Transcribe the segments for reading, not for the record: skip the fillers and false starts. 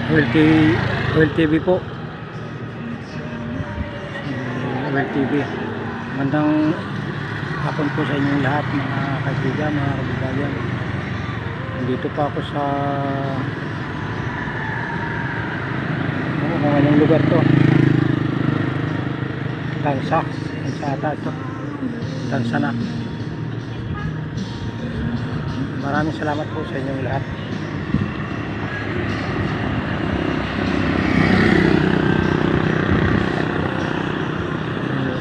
Oil TV po. Oil TV. Magandang hapon po sa inyong lahat, mga kaibigan, mga kababayan. Dito pa ako sa anong lugar to? Tansa ata ito. Tansa na. Maraming salamat po sa inyong lahat.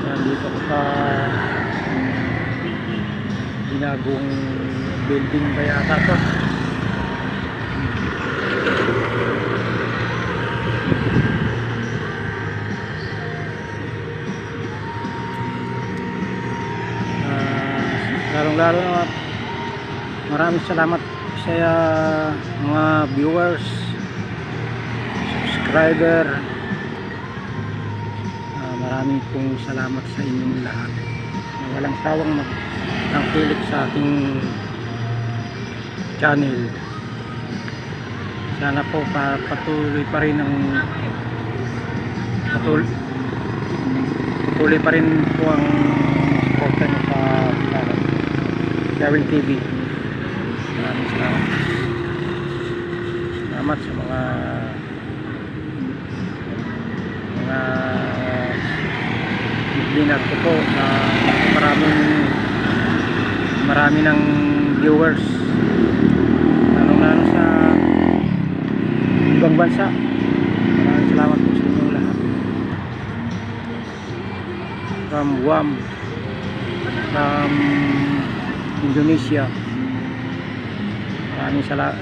Nandito ko sa ginagong building ba yata to? Lalong-lalo na maraming salamat sa mga viewers, subscriber. Maraming pong salamat sa inyong lahat na walang sawang magtangkilik sa ating channel. Sana po patuloy pa rin ang patuloy pa rin po ang suporta niyo sa Gawin TV. Maraming salamat. Salamat sa mga binag ko po na marami ng viewers, lalo sa ibang bansa. Maraming salamat po sa inyong lahat. From Guam, from Indonesia. Maraming salamat.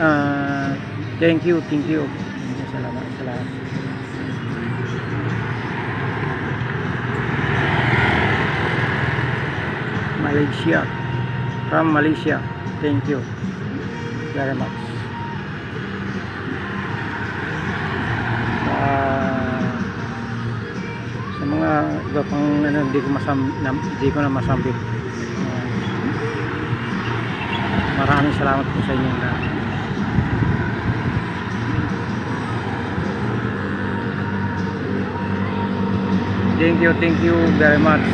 Thank you. Salamat. Malaysia, from Malaysia, thank you very much. Sa mga iba pang hindi ko na masambit, maraming salamat po sa inyo lahat. Thank you very much.